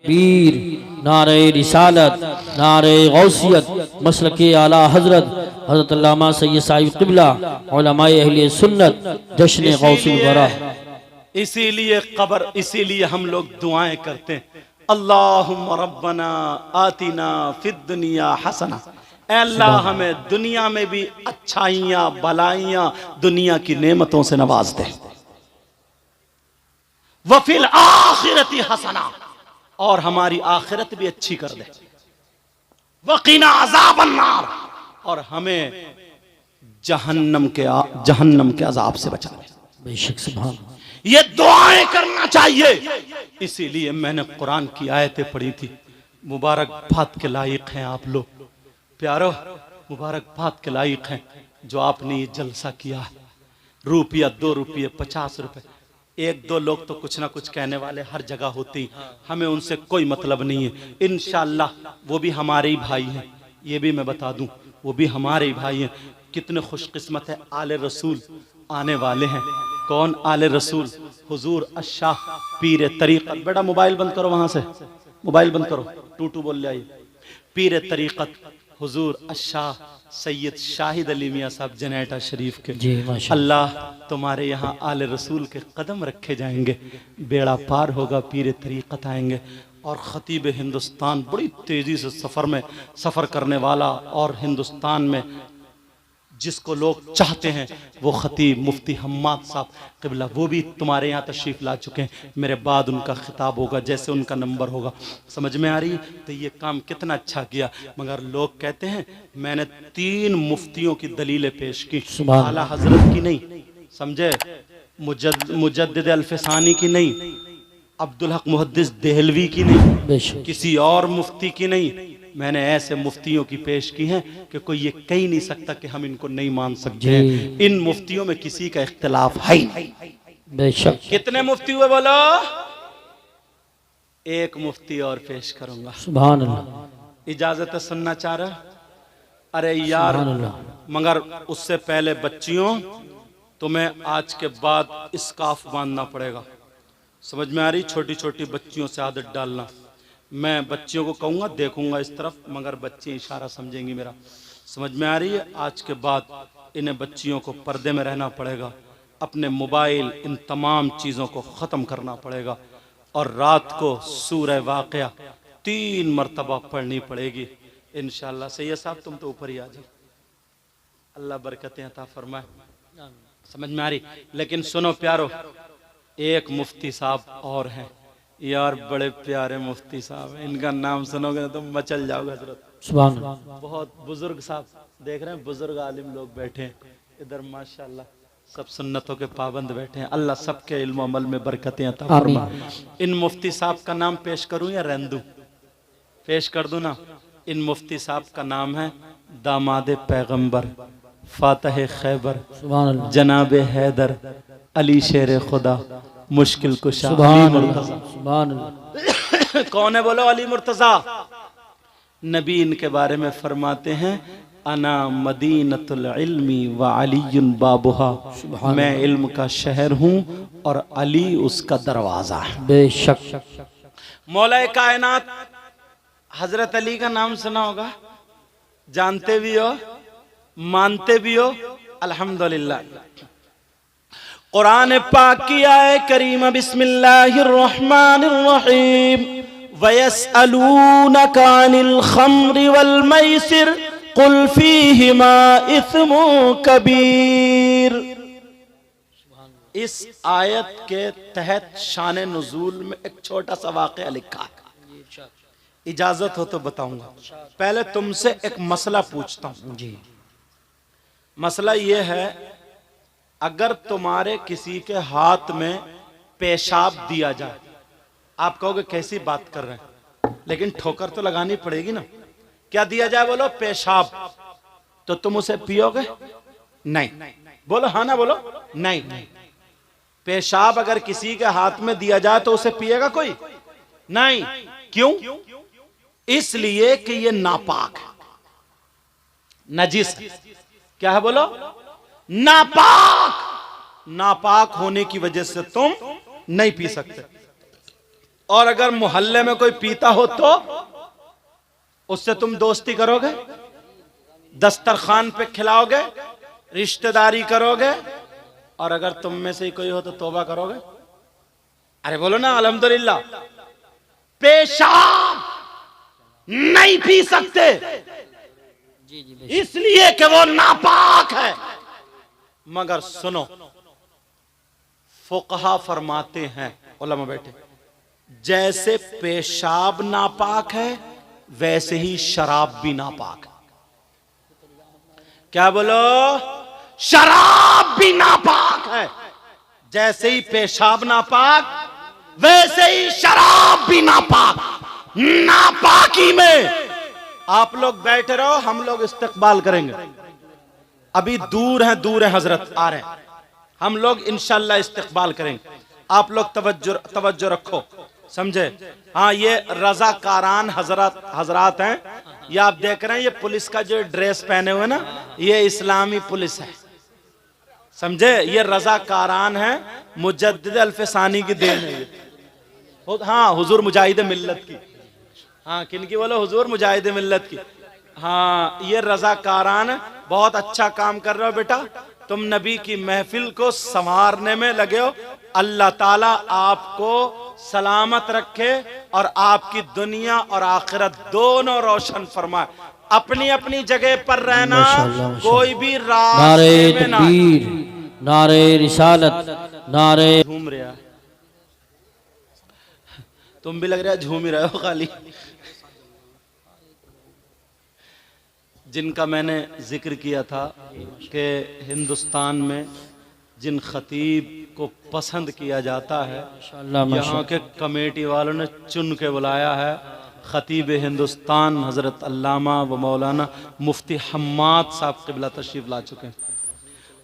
तकबीर, नारे रिसालत, नारे गौसियत, मसलक आला हजरत हजरत अल्लामा सैयद साहिब क़िबला उलमाए अहले सुन्नत, जश्न गौसुल वरा। इसीलिए कब्र, इसीलिए हम लोग दुआएं करते हैं, अल्लाहुम्मा रब्बना आतिना फिद दुनिया हसना, ऐ अल्लाह हमें दुनिया में भी अच्छाइयाँ भलाइयाँ दुनिया की नेमतों से नवाज दे, वफिल आखिरती हसना, और हमारी आखिरत भी अच्छी कर दे, वकीना अज़ाबन नार, और हमें जहन्नम के अजाब से बचा दे। बेशक सुभान, ये दुआएं करना चाहिए। इसीलिए मैंने कुरान की आयतें पढ़ी थी। मुबारकबाद के लायक हैं आप लोग प्यारो, मुबारकबाद के लायक हैं जो आपने ये जलसा किया है। रुपया 2 रुपये 50 रुपए, 1-2 लोग तो कुछ ना कुछ कहने वाले हर जगह होती, हमें उनसे कोई मतलब नहीं है। इंशाअल्लाह वो भी हमारे ही भाई हैं, ये भी मैं बता दूं, वो भी हमारे ही भाई हैं। कितने खुशकिस्मत है, आले रसूल आने वाले हैं। कौन आले रसूल? हुजूर अशाह पीर तरीक़त। बेटा मोबाइल बंद करो, वहां से मोबाइल बंद करो, टू बोल ले आइए। पीर तरीक़त हुजूर अशाह सैयद शाहिद अली मियाँ साहब जनेटा शरीफ के। अल्लाह तुम्हारे यहाँ आले रसूल के कदम रखे जाएंगे, बेड़ा पार होगा, पीर तरीक़त आएंगे। और ख़तीब हिंदुस्तान बड़ी तेज़ी से सफ़र करने वाला, और हिंदुस्तान में जिसको लोग चाहते हैं वो ख़तीब मुफ्ती हम्माद साहब क़िबला, वो भी तुम्हारे यहाँ तशरीफ़ ला चुके हैं। मेरे बाद उनका खिताब होगा, जैसे उनका नंबर होगा। समझ में आ रही? तो ये काम कितना अच्छा किया। मगर लोग कहते हैं मैंने 3 मुफ्तियों की दलीलें पेश की, आला हजरत की नहीं, समझे, मुजद्दिद अल्फसानी की नहीं, अब्दुल हक मुहद्दिस देहलवी की नहीं, किसी और मुफ्ती की नहीं। मैंने ऐसे मुफ्तियों की पेश की हैं कि कोई ये कह ही नहीं सकता कि हम इनको नहीं मान सकते हैं। इन मुफ्तियों में किसी का इख्तिलाफ है ही नहीं। बेशक। कितने मुफ्ती हुए बोलो? एक मुफ्ती और पेश करूंगा। सुभान अल्लाह। इजाजत है, सुनना चाह रहा? अरे यार, मगर उससे पहले बच्चियों, तुम्हें आज के बाद स्कार्फ बांधना पड़ेगा। समझ में आ रही? छोटी छोटी बच्चियों से आदत डालना। मैं बच्चियों को कहूँगा, देखूंगा इस तरफ, मगर बच्ची इशारा समझेंगी मेरा। समझ में आ रही है? आज के बाद इन्हें बच्चियों को पर्दे में रहना पड़ेगा, अपने मोबाइल इन तमाम चीज़ों को ख़त्म करना पड़ेगा, और रात को सूरह वाक़िया 3 मरतबा पढ़नी पड़ेगी इंशाअल्लाह। सैयद साहब तुम तो ऊपर ही आ जाओ, अल्लाह बरकतें अता फरमाए। समझ में आ रही? लेकिन सुनो प्यारो, एक मुफ्ती साहब और हैं यार, बड़े प्यारे मुफ्ती साहब, इनका नाम सुनोगे तो तुम मचल जाओगे हजरत। सुभान अल्लाह। बहुत बुजुर्ग साहब, देख रहे हैं बुजुर्ग आलिम लोग बैठे हैं इधर, माशाल्लाह सब सुन्नतों के पाबंद बैठे हैं। अल्लाह सबके इल्म अमल में बरकतें अता फरमाए। इन मुफ्ती साहब का नाम पेश करूं या रहने दूं? पेश कर दूं ना? इन मुफ्ती साहब का नाम है दामाद पैगंबर, फातह खैबर, जनाब हैदर अली शेर खुदा, मुश्किल कुशा अली मुर्तज़ा। कौन है बोलो? अली मुर्तज़ा। नबी इनके बारे में फरमाते हैं, अना मदीनतुल इल्मी व अलीयुन बाबुहा, मैं इल्म का शहर हूँ और अली उसका दरवाजा है। बेशक। मौला कायनात हजरत अली का नाम सुना होगा, जानते भी हो, मानते भी हो, अल्हम्दुलिल्लाह। कुरान पाक की आए करीमा, बिस्मिल्लाहिर रहमानिर रहीम, वयसअलूनका अनिल खम्रि वल मैसिर कुल फीहिमा इस्मुन कबीर। इस आयत के तहत शान नुज़ूल में एक छोटा सा वाक़या लिखा है, इजाजत हो तो बताऊंगा। पहले तुमसे एक मसला पूछता हूं जी। मसला यह है, अगर तुम्हारे किसी के हाथ में पेशाब दिया जाए, आप कहोगे कैसी बात कर रहे हैं, लेकिन ठोकर तो लगानी पड़ेगी ना। क्या दिया जाए बोलो? पेशाब। तो तुम उसे पियोगे? नहीं। बोलो हाँ ना बोलो? नहीं। पेशाब अगर किसी के हाथ में दिया जाए तो उसे पिएगा कोई? नहीं। क्यों? इसलिए कि ये नापाक है, नजिस है। क्या है बोलो? नापाक। नापाक होने की वजह से तुम नहीं पी सकते। और अगर मोहल्ले में कोई पीता हो तो उससे तुम दोस्ती करोगे, दस्तरखान पे खिलाओगे, रिश्तेदारी करोगे, और अगर तुम में से ही कोई हो तो तौबा करोगे? अरे बोलो ना अल्हम्दुलिल्लाह। पेशाब नहीं पी सकते इसलिए कि वो नापाक है, मगर सुनो, फुकहा फरमाते हैं, उलमा बैठे, जैसे पेशाब नापाक है वैसे ही शराब भी नापाक है। क्या बोलो? शराब भी नापाक है। जैसे ही पेशाब नापाक वैसे ही शराब भी नापाक। नापाकी में आप लोग बैठे रहो, हम लोग इस्तकबाल करेंगे। अभी दूर है हजरत आ रहे हैं, हम लोग इंशाल्लाह इस्तकबाल करेंगे। आप लोग तवज्जो रखो, समझे? हाँ, ये रजाकारान हजरात हैं। ये आप देख रहे हैं, ये पुलिस का जो ड्रेस पहने हुए ना, ये इस्लामी पुलिस है, समझे? ये रजाकारान है, मुजद्दिद अल्फसानी की देन है ये। हाँ, हुजूर मुजाहिद मिल्लत की। हाँ, किनकी बोलो? हुजूर मुजाहिद मिल्लत की। हाँ, ये रजाकारान बहुत अच्छा काम कर रहे हो बेटा, तुम नबी की महफिल को संवारने में लगे हो। अल्लाह ताला आपको सलामत रखे और आपकी दुनिया और आखिरत दोनों रोशन फरमाए। अपनी अपनी जगह पर रहना, कोई भी नारे तकबीर, नारे रिसालत, नारे। झूम रहा, तुम भी लग रहा है झूम ही रहे हो खाली। जिनका मैंने जिक्र किया था कि हिंदुस्तान में जिन खतीब को पसंद किया जाता है, यहाँ के कमेटी वालों ने चुन के बुलाया है। खतीब हिंदुस्तान हज़रत अल्लामा व मौलाना मुफ्ती हम्माद साहब क़िबला तशरीफ़ ला चुके हैं।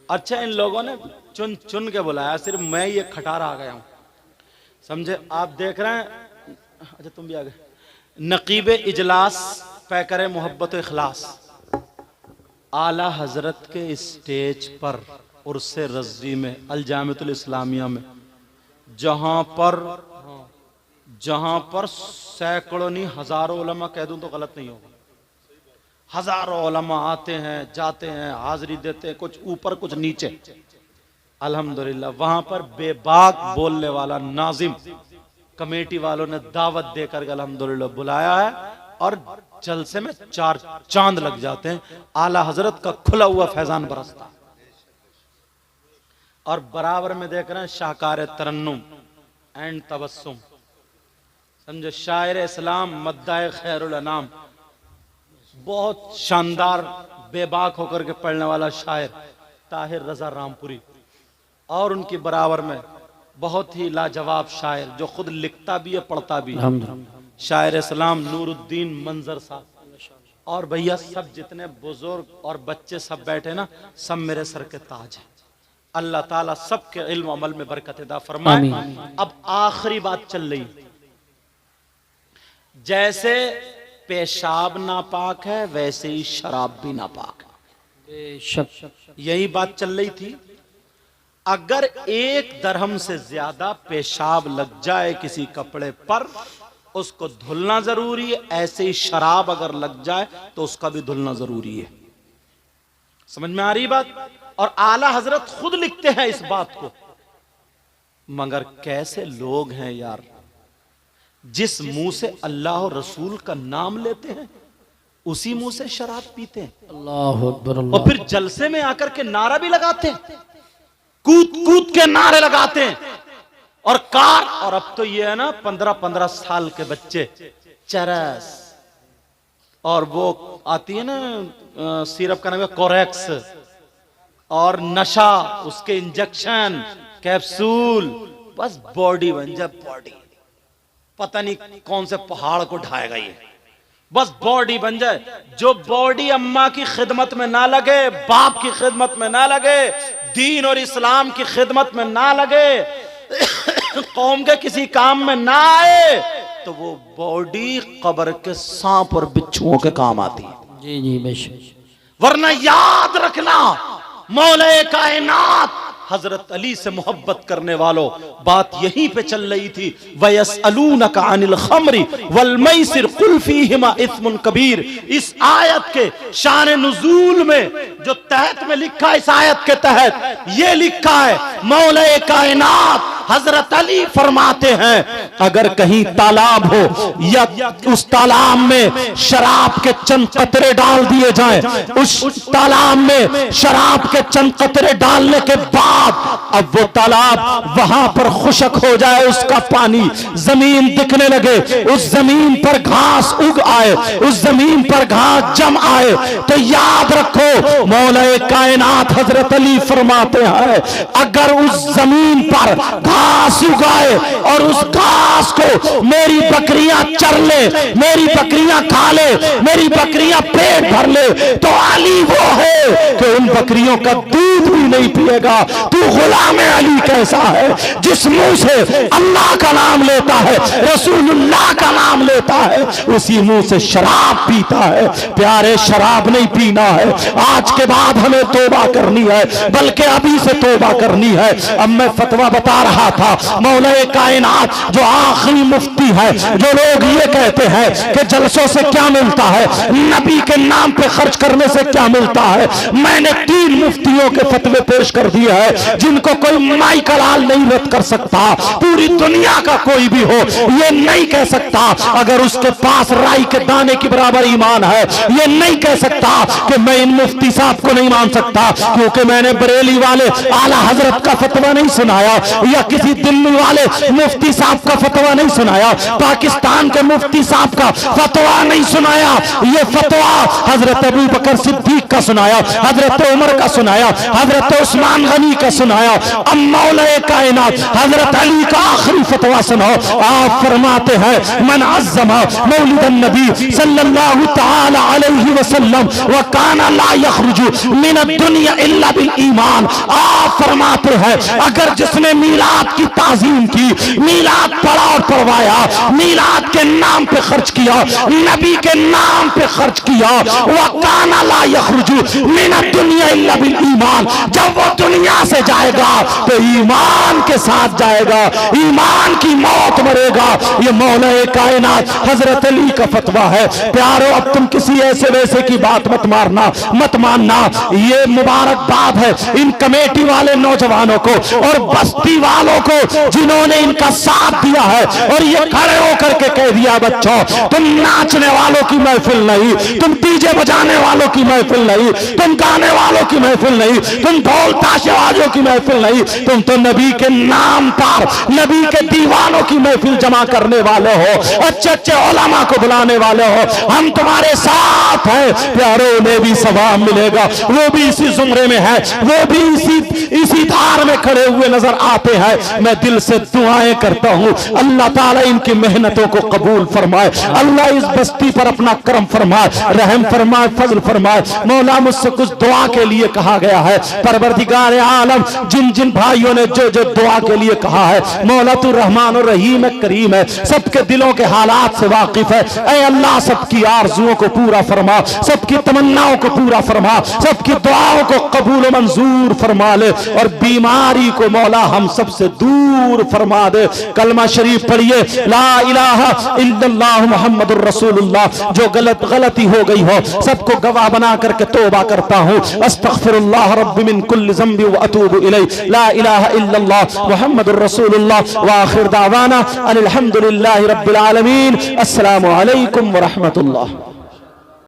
अच्छा, इन लोगों ने चुन के बुलाया, सिर्फ मैं ये खटारा आ गया हूँ, समझे? आप देख रहे हैं। अच्छा, तुम भी आ गए। नकीब इजलास पैकर मोहब्बत इखलास आला हजरत के स्टेज पर उर्से रज़वी में अल जामिअतुल इस्लामिया में, जहां पर सैकड़ों नहीं हजारों उलमा, कह दूं तो गलत नहीं होगा, हजारों उलमा आते हैं, जाते हैं, हाजिरी देते हैं, कुछ ऊपर कुछ नीचे। अल्हम्दुलिल्लाह वहां पर बेबाक बोलने वाला नाजिम कमेटी वालों ने दावत देकर अल्हम्दुलिल्लाह बुलाया है, और जलसे में 4 चांद लग जाते हैं। आला हजरत का खुला हुआ फैजान बरसता, और बराबर में देख रहे हैं शाहकार तरन्नुम एंड तबस्सुम, समझे? शायर इस्लाम मद्दाए खैरुल अनाम, बहुत शानदार बेबाक होकर के पढ़ने वाला शायर ताहिर रजा रामपुरी, और उनकी बराबर में बहुत ही लाजवाब शायर जो खुद लिखता भी है पढ़ता भी है, शायर इस्लाम नूरुद्दीन मंजर साहब। और भैया सब जितने बुजुर्ग और बच्चे सब बैठे ना, सब मेरे सर के ताज हैं। अल्लाह ताला सबके इल्म अमल में बरकत अता फरमाए। अब आखिरी बात चल रही, जैसे पेशाब नापाक है वैसे ही शराब भी नापाक है। यही बात चल रही थी। अगर 1 दरहम से ज्यादा पेशाब लग जाए किसी कपड़े पर, उसको धुलना जरूरी है। ऐसे ही शराब अगर लग जाए तो उसका भी धुलना जरूरी है। समझ में आ रही बात? और आला हजरत खुद लिखते हैं इस बात को। मगर कैसे लोग हैं यार, जिस मुंह से अल्लाह और रसूल का नाम लेते हैं उसी मुंह से शराब पीते हैं। अल्लाह अकबर, अल्लाह। और फिर जलसे में आकर के नारा भी लगाते हैं, कूद के नारे लगाते हैं, और कार। और अब तो ये है ना 15-15 साल के बच्चे चरस, और वो आती है ना सिरप का नाम है कोरेक्स, और नशा, उसके इंजेक्शन, कैप्सूल, बस बॉडी बन जाए बॉडी। पता नहीं कौन से पहाड़ को ढाएगा ये, बस बॉडी बन जाए। जो बॉडी अम्मा की खिदमत में ना लगे, बाप की खिदमत में ना लगे, दीन और इस्लाम की खिदमत में ना लगे, कौम के किसी काम में ना आए, तो वो बॉडी कब्र के सांप और बिच्छुओं के काम आती है। जी जी बेशक। वरना याद रखना, मौला कायनात हजरत अली से मोहब्बत करने वालों, बात यहीं पे चल रही थी। वयसअलूनका अनिल खम्री वल मैसिर कुल फीहिमा इस्मुन कबीर। इस आयत के शान नुज़ूल में जो तहत में लिखा है, इस आयत के तहत ये लिखा है, मौला कायनात हजरत अली फरमाते हैं अगर कहीं तालाब हो या उस तालाब में शराब के चंद कतरे डाल दिए जाएं, उस तालाब में शराब के चंद कतरे डालने के बाद अब वो तालाब वहां पर खुशक हो जाए, उसका पानी जमीन दिखने लगे, उस जमीन पर घास उग आए, उस जमीन पर घास जम आए, तो याद रखो मौला कायनात हजरत अली फरमाते हैं अगर उस जमीन पर घास उगाए और उस घास को मेरी बकरियां चर ले, मेरी बकरियां खा ले, मेरी बकरियां पेट भर ले, तो अली वो है कि उन बकरियों का दूध भी नहीं पिएगा। तू गुलाम अली कैसा है जिस मुंह से अल्लाह का नाम लेता है, रसूलुल्लाह का नाम लेता है, उसी मुंह से शराब पीता है। प्यारे शराब नहीं पीना है, आज के बाद हमें तौबा करनी है, बल्कि अभी से तौबा करनी है। अब मैं फतवा बता रहा था, मौला कायनात जो आखिरी मुफ्ती है, जो लोग ये कहते हैं कि जलसों से क्या मिलता है, नबी के नाम पे खर्च करने से क्या मिलता है, मैंने 3 मुफ्तियों के फतवे पेश कर दिए हैं जिनको कोई माई का लाल नहीं रद्द कर सकता। पूरी दुनिया का कोई भी हो ये नहीं कह सकता अगर उसके पास राई के दाने के बराबर ईमान है, ये नहीं कह सकता कि मैं इन मुफ्ती साहब को नहीं मान सकता क्योंकि मैंने बरेली वाले आला हजरत का फतवा नहीं सुनाया या किसी दिल्ली वाले मुफ्ती साहब का फतवा नहीं सुनाया, पाकिस्तान के मुफ्ती साहब का फतवा नहीं सुनाया। ये फतवा हजरत अबू बकर सिद्दीक का सुनाया, हजरत उमर का सुनाया, हजरत उस्मान गनी का सुनाया। अब मौला कायनात हजरत अली का आखिरी फतवा सुनो। आप फरमाते हैं मन अज़्ज़मा मौलिदन नबी सल्लल्लाहु तआला अलैहि वसल्लम व काना ला यखरुजु मिन दुनिया इल्ला बिल ईमान। आप फरमाते हैं अगर जिसने मीलाद की ताज़ीम की, मीलाद पढ़ा और पढ़वाया, मीलाद के नाम पे खर्च किया, नबी के नाम पे खर्च किया, व काना ला यखरुजु मिन दुनिया इल्ला बिल ईमान, जब वो दुनिया से जाएगा तो ईमान के साथ जाएगा, ईमान की मौत मरेगा। ये मौला कायनात हजरत अली का फतवा है। प्यारो अब तुम किसी ऐसे वैसे की बात मत मारना, मत मानना। ये मुबारकबाद है इन कमेटी वाले नौजवानों को और बस्ती वालों को जिन्होंने इनका साथ दिया है और ये खड़े होकर के कह दिया बच्चों तुम नाचने वालों की महफिल नहीं, तुम डीजे बजाने वालों की महफिल नहीं, तुम गाने वालों की महफिल नहीं, तुम ढोल ताशे वालों की महफिल नहीं, तुम तो नबी के नाम पर नबी के दीवानों की महफिल जमा करने वाले हो, अच्छे अच्छे उलमा को बुलाने वाले हो। हम तुम्हारे साथ हैं प्यारो, उन्हें भी सवाब मिलेगा, वो भी इसी जुमरे में है, वो भी इसी धार में खड़े हुए नजर आते हैं। मैं दिल से दुआएं करता हूँ अल्लाह ताला इनकी मेहनतों को कबूल फरमाए, अल्लाह इस बस्ती पर अपना करम फरमाए, रहम फरमाए, फजल फरमाए। मौला मुझसे कुछ दुआ के लिए कहा गया है, परवरदिगार आलम जिन जिन भाइयों ने जो जो दुआ के लिए कहा है, मौला तू रहमान और रहीम है, करीम है, सबके दिलों के हालात से वाकिफ है। ऐ अल्लाह सबकी आरजुओं को पूरा फरमा, सबकी तमन्नाओं को पूरा फरमा, सबकी दुआओं को कबूल मंजूर फरमा ले और बीमारी को मौला हम सबसे दूर फरमा दे। कलमा शरीफ पढ़िए ला इलाहा इल्लल्लाह मुहम्मदुर रसूलुल्लाह। जो गलती हो गई हो सबको गवाह बना करके तौबा करता हूँ। अस्तगफिरुल्लाह रब्बी मिन कुल्लि ज़ंबि व अतूबु इलैहि। ला इलाहा इल्लल्लाह मुहम्मदुर रसूलुल्लाह व आखिर दावाना अनिल हम्दुलिल्लाहि रब्बिल आलमीन। अस्सलामु अलैकुम व रहमतुल्लाह।